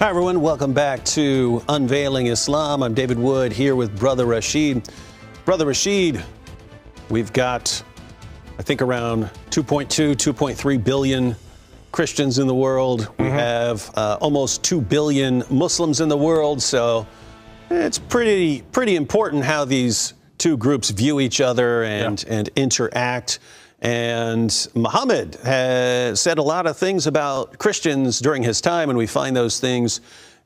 Hi, everyone. Welcome back to Unveiling Islam. I'm David Wood here with Brother Rashid. Brother Rashid, we've got, I think, around 2.2, 2.3 billion Christians in the world. We have almost 2 billion Muslims in the world. So it's pretty important how these two groups view each other and interact. And Muhammad has said a lot of things about Christians during his time, and we find those things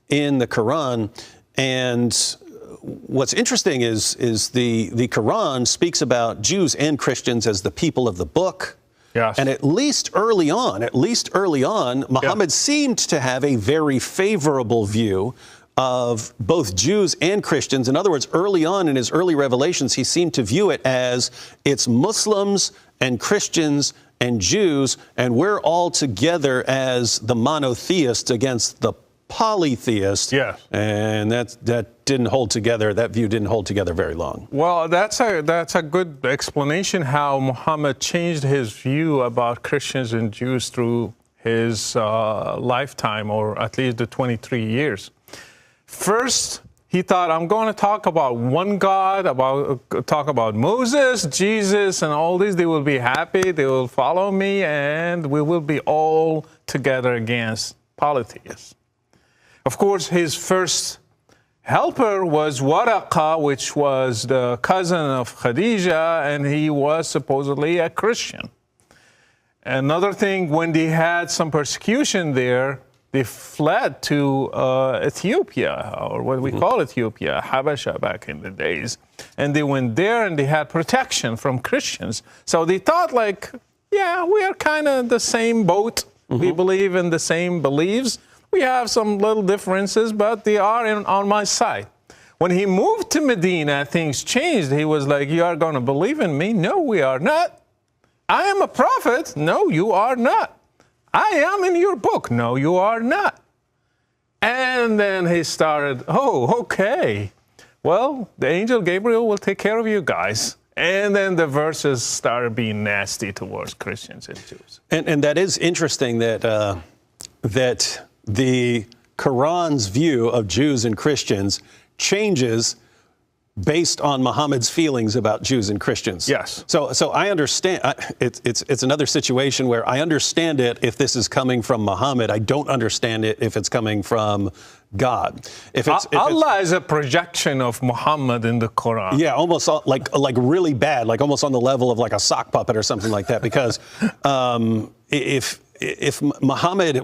in the Quran. And what's interesting is the Quran speaks about Jews and Christians as the people of the book. Yes. And at least early on, Muhammad seemed to have a very favorable view of both Jews and Christians. In other words, early on in his early revelations, he seemed to view it as it's Muslims and Christians and Jews, and we're all together as the monotheists against the polytheists. Yes. And that didn't hold together. That view didn't hold together very long. Well, that's a good explanation how Muhammad changed his view about Christians and Jews through his lifetime, or at least the 23 years. First, he thought, I'm going to talk about one God, talk about Moses, Jesus, and all these. They will be happy, they will follow me, and we will be all together against polytheists. Of course, his first helper was Waraqa, which was the cousin of Khadija, and he was supposedly a Christian. Another thing, when they had some persecution there, they fled to Ethiopia, or what we call Ethiopia, Habasha back in the days. And they went there and they had protection from Christians. So they thought, like, yeah, we are kind of the same boat. We believe in the same beliefs. We have some little differences, but they are on my side. When he moved to Medina, things changed. He was like, you are going to believe in me? No, we are not. I am a prophet. No, you are not. I am in your book. No, you are not. And then he started, oh, okay. Well, the angel Gabriel will take care of you guys. And then the verses started being nasty towards Christians and Jews. And that is interesting that that the Quran's view of Jews and Christians changes based on Muhammad's feelings about Jews and Christians. Yes. So I understand. It's another situation where I understand it if this is coming from Muhammad. I don't understand it if it's coming from God. If Allah is a projection of Muhammad in the Quran. Yeah, almost like really bad, like almost on the level of like a sock puppet or something like that. Because if Muhammad,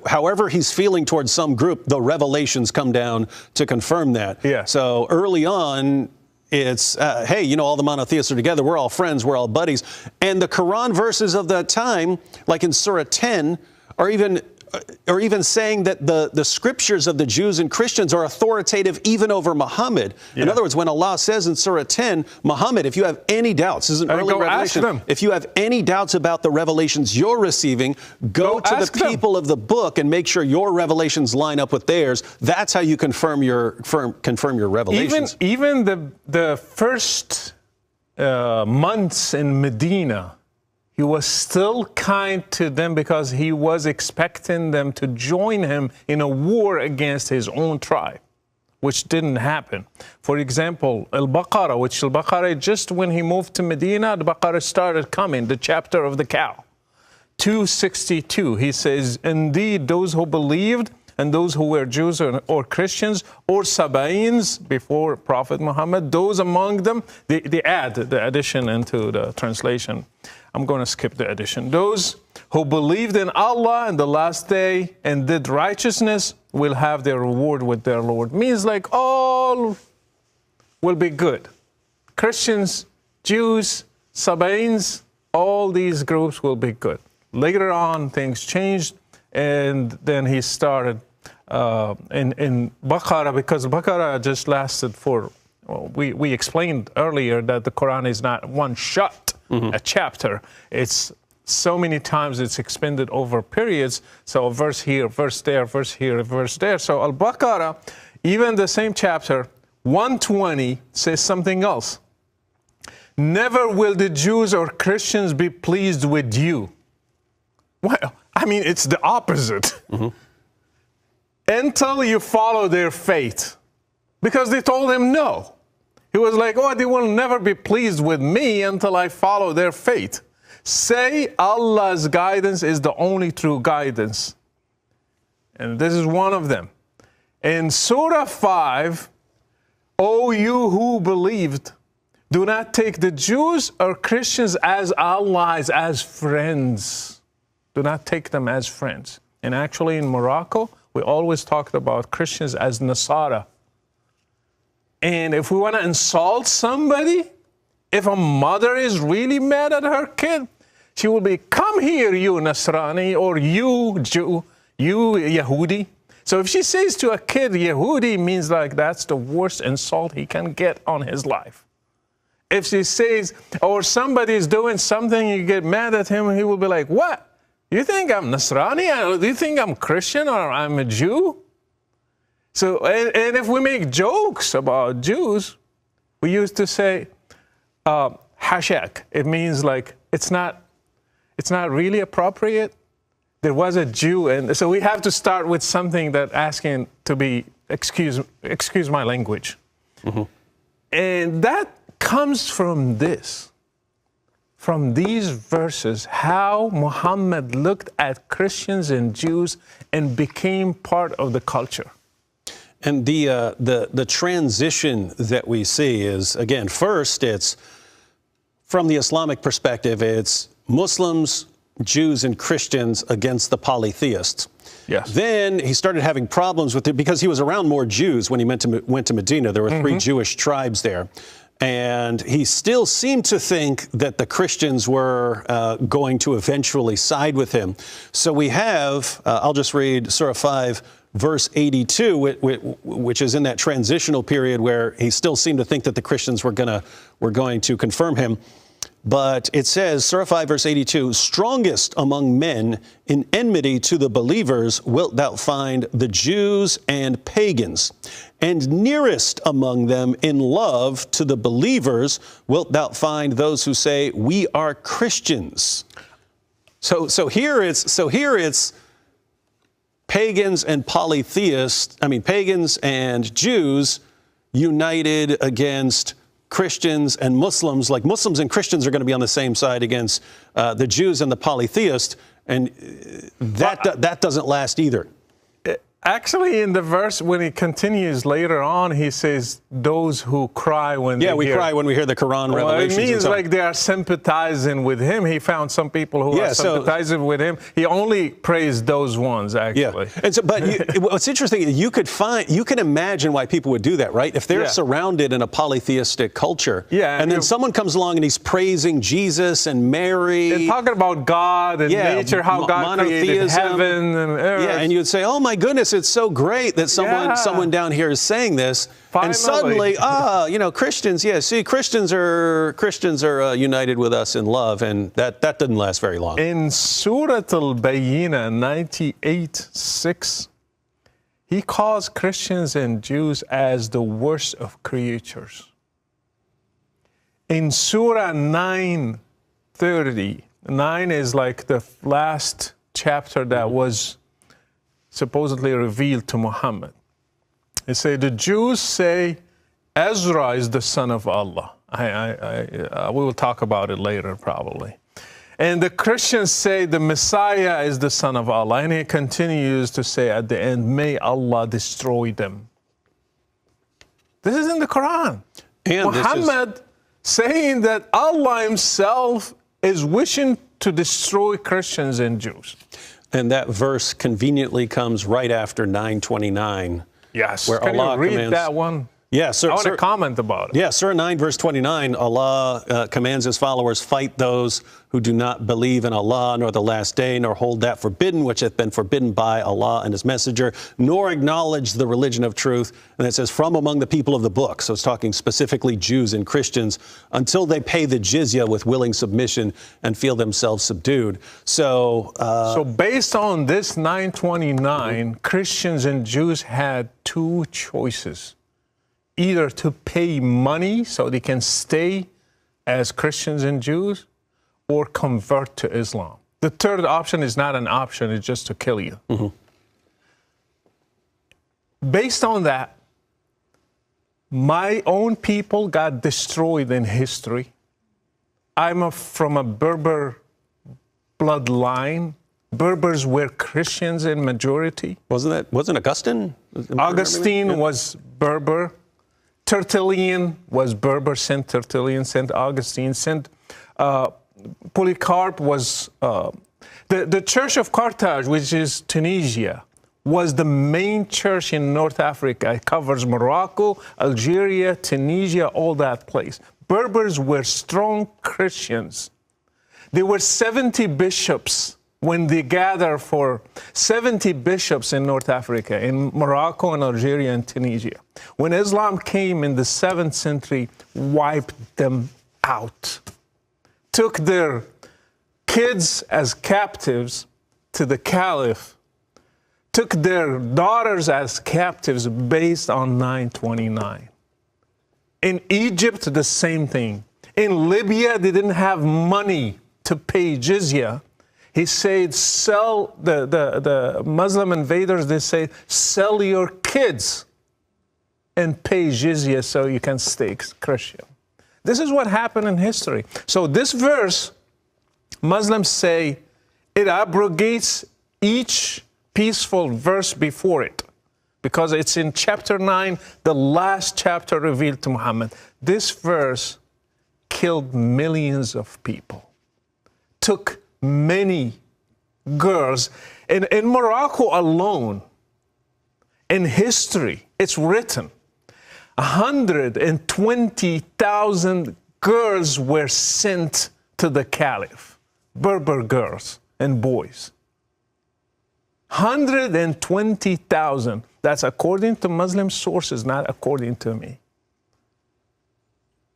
however he's feeling towards some group, the revelations come down to confirm that. Yeah. So early on, it's, hey, you know, all the monotheists are together. We're all friends. We're all buddies. And the Quran verses of that time, like in Surah 10, are even saying that the scriptures of the Jews and Christians are authoritative even over Muhammad. Yeah. In other words, when Allah says in Surah 10, Muhammad, if you have any doubts, this is an early revelation. If you have any doubts about the revelations you're receiving, go to the people of the book and make sure your revelations line up with theirs. That's how you confirm your revelations. Even the first months in Medina, he was still kind to them because he was expecting them to join him in a war against his own tribe, which didn't happen. For example, Al-Baqarah, just when he moved to Medina, the Baqarah started coming, the chapter of the cow. 262, he says, indeed, those who believed and those who were Jews or Christians or Sabaeans before Prophet Muhammad, those among them, they add the addition into the translation. I'm going to skip the addition. Those who believed in Allah and the last day and did righteousness will have their reward with their Lord. Means like all will be good. Christians, Jews, Sabaeans, all these groups will be good. Later on, things changed, and then he started in Baqarah, because Baqarah just lasted for, well, we explained earlier that the Quran is not one shot, a chapter. It's so many times it's expanded over periods. So a verse here, verse there, verse here, verse there. So Al-Baqarah, even the same chapter, 120 says something else. Never will the Jews or Christians be pleased with you. Well, I mean, it's the opposite. until you follow their faith. Because they told him no. He was like, oh, they will never be pleased with me until I follow their faith. Say Allah's guidance is the only true guidance. And this is one of them. In Surah 5, O you who believed, do not take the Jews or Christians as allies, as friends. Do not take them as friends. And actually in Morocco, we always talked about Christians as Nasara. And if we want to insult somebody, if a mother is really mad at her kid, she will be, come here, you Nasrani, or you Jew, you Yehudi. So if she says to a kid, Yehudi, means like that's the worst insult he can get on his life. If she says, or somebody is doing something, you get mad at him, he will be like, what? You think I'm Nasrani? Do you think I'm Christian or I'm a Jew? So, and if we make jokes about Jews, we used to say, hashak. It means like, it's not really appropriate. There was a Jew, and so we have to start with something that asking to be, excuse my language. Mm-hmm. And that comes from this, from these verses, how Muhammad looked at Christians and Jews and became part of the culture. And the transition that we see is, again, first it's, from the Islamic perspective, it's Muslims, Jews, and Christians against the polytheists. Yes. Then he started having problems with it because he was around more Jews when he went to Medina. There were three Jewish tribes there. And he still seemed to think that the Christians were going to eventually side with him. So we have, I'll just read Surah 5, verse 82, which is in that transitional period where he still seemed to think that the Christians were going to confirm him. But it says, Surah 5, verse 82, strongest among men in enmity to the believers wilt thou find the Jews and pagans, and nearest among them in love to the believers wilt thou find those who say, we are Christians. So here it's pagans and polytheists, pagans and Jews united against Christians and Muslims. Like Muslims and Christians are going to be on the same side against the Jews and the polytheists, and that doesn't last either. Actually, in the verse, when he continues later on, he says, those who cry when we cry when we hear the Quran revelations. It means like they are sympathizing with him. He found some people who are sympathizing with him. He only praised those ones, actually. Yeah. And so, but what's interesting, you can imagine why people would do that, right? If they're surrounded in a polytheistic culture, and then someone comes along and he's praising Jesus and Mary. And talking about God and nature, how God created heaven and earth. Yeah, and you'd say, oh my goodness, it's so great that someone down here is saying this. Finally. And suddenly, Christians, Christians are united with us in love, and that didn't last very long. In Surah Al-Bayyinah 98:6, he calls Christians and Jews as the worst of creatures. In Surah 9:30, 9 is like the last chapter that was supposedly revealed to Muhammad. They say, the Jews say, Ezra is the son of Allah. We will talk about it later, probably. And the Christians say, the Messiah is the son of Allah. And he continues to say at the end, may Allah destroy them. This is in the Quran. And Muhammad saying that Allah himself is wishing to destroy Christians and Jews. And that verse conveniently comes right after 9:29. Yes. Where Can Allah you read commands, that one? Yeah, I want to comment about it. Yeah, Surah 9, verse 29, Allah commands his followers, fight those who do not believe in Allah, nor the last day, nor hold that forbidden which hath been forbidden by Allah and his messenger, nor acknowledge the religion of truth. And it says, from among the people of the book. So it's talking specifically Jews and Christians, until they pay the jizya with willing submission and feel themselves subdued. So based on this 929, Christians and Jews had two choices. Either to pay money so they can stay as Christians and Jews, or convert to Islam. The third option is not an option, it's just to kill you. based on that, my own people got destroyed in history. I'm from a Berber bloodline. Berbers were Christians in majority. Wasn't Augustine? Augustine was Berber. Tertullian was Berber. Saint Tertullian, Saint Augustine, Saint Polycarp was the Church of Carthage, which is Tunisia, was the main church in North Africa. It covers Morocco, Algeria, Tunisia, all that place. Berbers were strong Christians. There were 70 bishops when they gathered for 70 bishops in North Africa, in Morocco and Algeria and Tunisia. When Islam came in the 7th century, wiped them out. Took their kids as captives to the Caliph. Took their daughters as captives based on 929. In Egypt, the same thing. In Libya, they didn't have money to pay jizya. He said, sell the Muslim invaders, they say, sell your kids and pay jizya so you can stay Christian. This is what happened in history. So this verse, Muslims say, it abrogates each peaceful verse before it, because it's in chapter 9, the last chapter revealed to Muhammad. This verse killed millions of people, took many girls. In Morocco alone, in history, it's written, 120,000 girls were sent to the Caliph, Berber girls and boys. 120,000. That's according to Muslim sources, not according to me.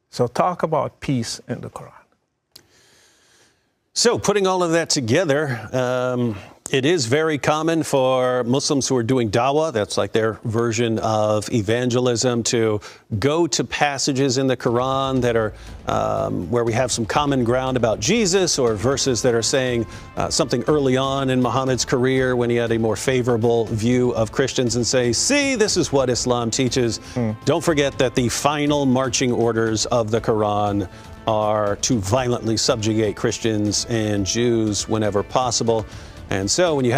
So talk about peace in the Quran. So putting all of that together, it is very common for Muslims who are doing dawah, that's like their version of evangelism, to go to passages in the Quran that are where we have some common ground about Jesus, or verses that are saying something early on in Muhammad's career when he had a more favorable view of Christians, and say, see, this is what Islam teaches. Don't forget that the final marching orders of the Quran are to violently subjugate Christians and Jews whenever possible. And so when you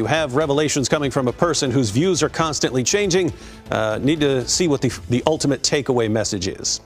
have revelations coming from a person whose views are constantly changing, need to see what the ultimate takeaway message is.